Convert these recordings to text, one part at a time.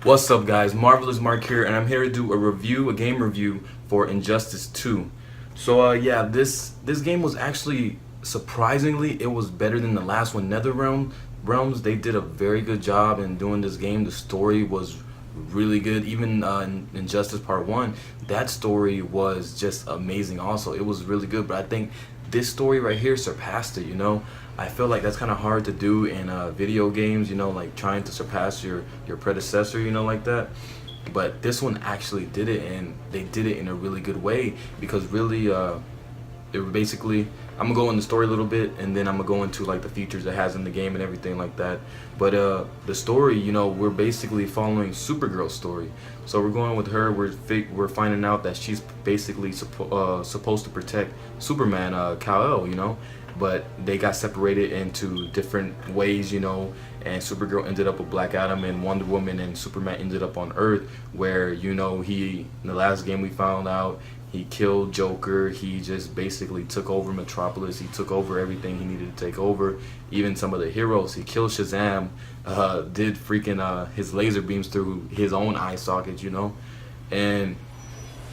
What's up, guys? Marvelous Mark here, and I'm here to do a game review for Injustice 2. So, yeah, this game was actually surprisingly it was better than the last one. Realms, they did a very good job in doing this game. The story was really good. Even in Injustice Part One, that story was just amazing. Also, it was really good. But I think this story right here surpassed it. I feel like that's kind of hard to do in video games. Like trying to surpass your predecessor. Like that. But this one actually did it, and they did it in a really good way because really, it basically, I'm gonna go in the story a little bit, and then I'm gonna go into like the features it has in the game and everything like that. But the story, we're basically following Supergirl's story. So we're going with her. We're finding out that she's basically supposed to protect Superman, Kal-El. But they got separated into different ways, and Supergirl ended up with Black Adam, and Wonder Woman and Superman ended up on Earth, where he in the last game we found out he killed Joker. He just basically took over Metropolis. He took over everything he needed to take over, even some of the heroes. He killed Shazam, did freaking his laser beams through his own eye sockets, and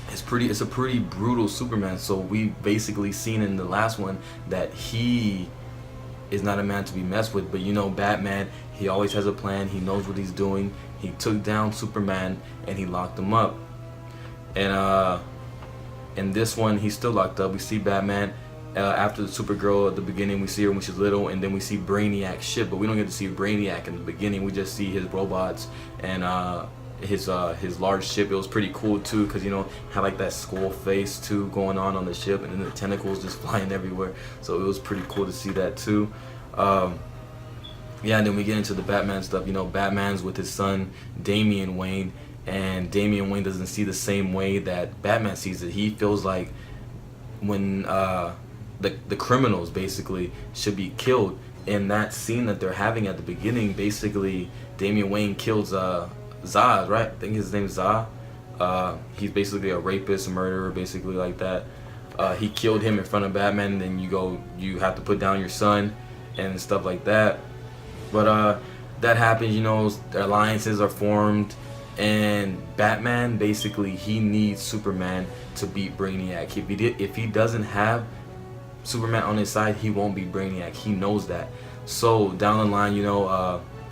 it's a pretty brutal Superman. So we basically seen in the last one that he is not a man to be messed with. But Batman, he always has a plan. He knows what he's doing. He took down Superman and he locked him up. And in this one, he's still locked up. We see Batman after the Supergirl at the beginning. We see her when she's little, and then we see Brainiac shit. But we don't get to see Brainiac in the beginning. We just see his robots and his large ship. It was pretty cool too, because had like that skull face too going on the ship, and then the tentacles just flying everywhere. So it was pretty cool to see that too. Yeah, and then we get into the Batman stuff. Batman's with his son Damian Wayne, and Damian Wayne doesn't see the same way that Batman sees it. He feels like when the criminals basically should be killed. In that scene that they're having at the beginning, basically Damian Wayne kills Zod, right? I think his name's Zod. He's basically a rapist, a murderer, basically like that. He killed him in front of Batman, and then you have to put down your son and stuff like that. But that happens, their alliances are formed, and Batman basically he needs Superman to beat Brainiac. If he doesn't have Superman on his side, he won't beat Brainiac. He knows that. So down the line,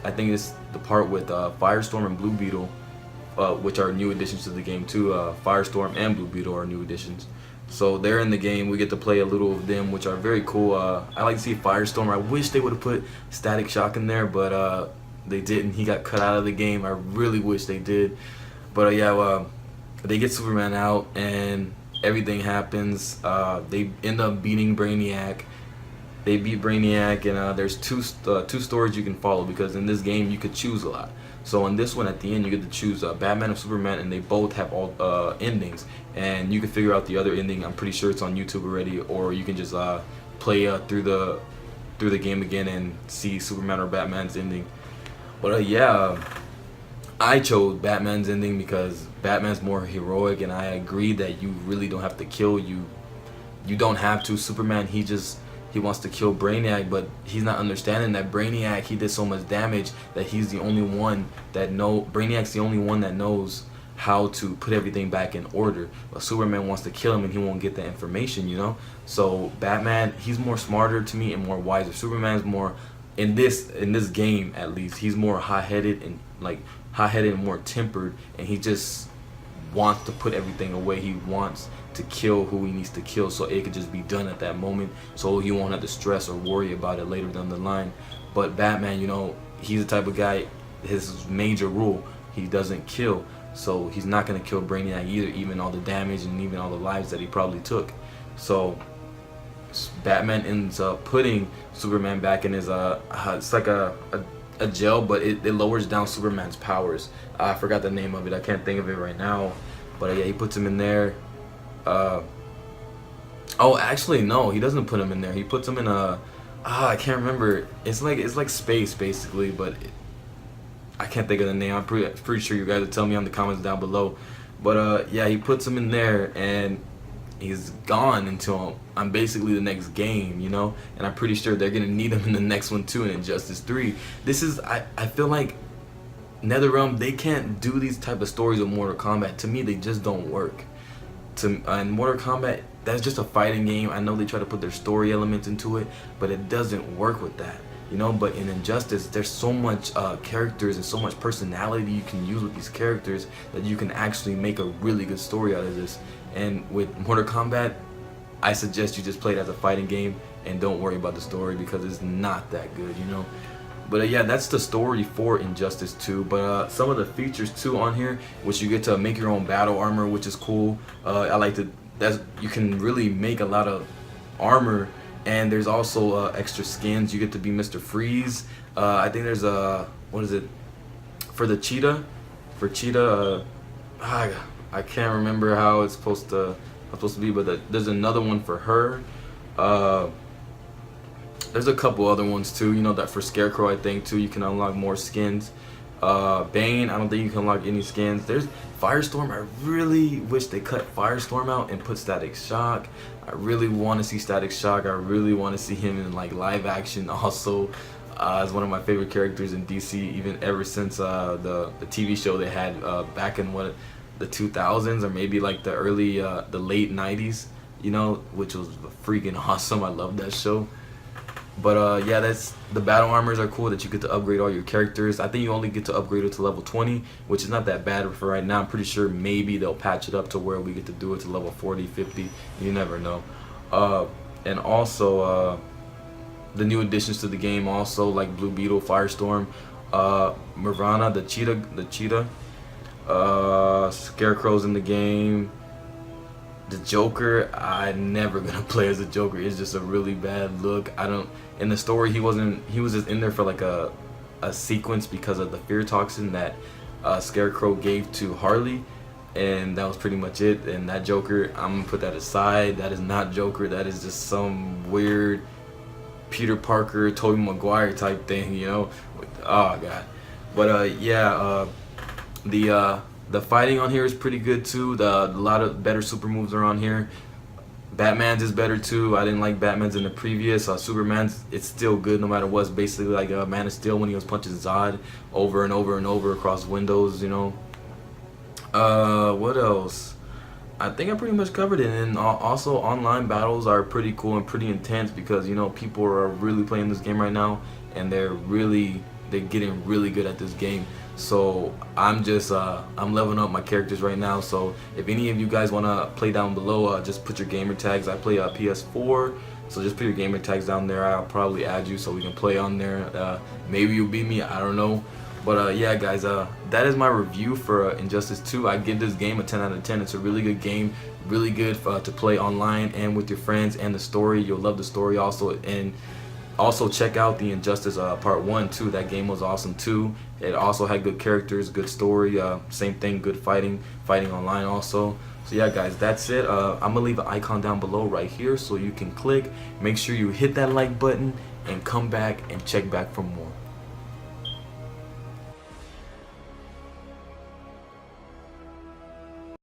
I think it's the part with Firestorm and Blue Beetle, which are new additions to the game too. Firestorm and Blue Beetle are new additions. So they're in the game. We get to play a little of them, which are very cool. I like to see Firestorm. I wish they would have put Static Shock in there, but they didn't. He got cut out of the game. I really wish they did. But yeah, they get Superman out, and everything happens. They end up beating Brainiac. They beat Brainiac, and there's two stories you can follow, because in this game you could choose a lot. So in this one, at the end, you get to choose Batman and Superman, and they both have all endings, and you can figure out the other ending. I'm pretty sure it's on YouTube already, or you can just play through the game again and see Superman or Batman's ending. But yeah, I chose Batman's ending because Batman's more heroic, and I agree that you really don't have to kill. You don't have to. Superman, he wants to kill Brainiac, but he's not understanding that Brainiac, he did so much damage that he's the only one that Brainiac's the only one that knows how to put everything back in order. But Superman wants to kill him, and he won't get the information, So Batman, he's more smarter to me and more wiser. Superman's more in this game, at least, he's more hot-headed and more tempered, and he just wants to put everything away. He wants to kill who he needs to kill, so it could just be done at that moment, so he won't have to stress or worry about it later down the line. But Batman, he's the type of guy, his major rule, he doesn't kill. So he's not going to kill Brainiac either, even all the damage and even all the lives that he probably took. So Batman ends up putting Superman back in his it's like a jail, but it lowers down Superman's powers. I forgot the name of it. I can't think of it right now. But yeah, he puts him in there. Oh, actually, no, he doesn't put him in there. He puts him in I can't remember. It's like space basically, but I can't think of the name. I'm pretty sure you guys will tell me on the comments down below. But yeah, he puts him in there, and he's gone until I'm basically the next game, and I'm pretty sure they're gonna need him in the next one too, in Injustice 3. I feel like NetherRealm, they can't do these type of stories with Mortal Kombat. To me, they just don't work. In Mortal Kombat, that's just a fighting game. I know they try to put their story elements into it, but it doesn't work with that. You know, but in Injustice, there's so much characters and so much personality you can use with these characters that you can actually make a really good story out of this. And with Mortal Kombat, I suggest you just play it as a fighting game and don't worry about the story because it's not that good, you know. But yeah, that's the story for Injustice 2. But some of the features too on here, which you get to make your own battle armor, which is cool. I like to. You can really make a lot of armor, and there's also extra skins. You get to be Mr. Freeze. I think there's a what is it for the Cheetah? For Cheetah, I can't remember how it's supposed to be, but there's another one for her. There's a couple other ones too, you know, that for Scarecrow I think too, you can unlock more skins. Bane, I don't think you can unlock any skins. There's Firestorm, I really wish they cut Firestorm out and put Static Shock. I really want to see Static Shock. I really want to see him in like live action also. As one of my favorite characters in DC, even ever since the TV show they had back in the 2000s or maybe like the late 90s, you know, which was freaking awesome. I love that show. But yeah, that's the battle armors are cool that you get to upgrade all your characters. I think you only get to upgrade it to level 20, which is not that bad for right now. I'm pretty sure maybe they'll patch it up to where we get to do it to level 40, 50. You never know. And also the new additions to the game also, like Blue Beetle, Firestorm, Mirvana, the cheetah, Scarecrow's in the game. The Joker, I'm never gonna play as a Joker. It's just a really bad look. In the story he was just in there for like a sequence because of the fear toxin that Scarecrow gave to Harley, and that was pretty much it. And that Joker, I'm gonna put that aside. That is not Joker. That is just some weird Peter Parker, Tobey Maguire type thing, you know. Oh god. But yeah, the fighting on here is pretty good too. A lot of better super moves are on here. Batman's is better too. I didn't like Batman's in the previous. Superman's, it's still good no matter what. It's basically like Man of Steel when he was punching Zod over and over and over across windows, you know. What else? I think I pretty much covered it. And also online battles are pretty cool and pretty intense because, you know, people are really playing this game right now and they're getting really good at this game. So I'm leveling up my characters right now. So if any of you guys want to play down below, just put your gamer tags. I play PS4, so just put your gamer tags down there. I'll probably add you so we can play on there. Maybe you'll beat me, I don't know. But yeah guys, that is my review for Injustice 2. I give this game a 10 out of 10. It's a really good game, really good to play online and with your friends, and the story, you'll love the story also. And also check out the Injustice Part 1 too. That game was awesome too. It also had good characters, good story, same thing, good fighting online also. So yeah guys, that's it. I'm gonna leave an icon down below right here so you can click. Make sure you hit that like button and come back and check back for more.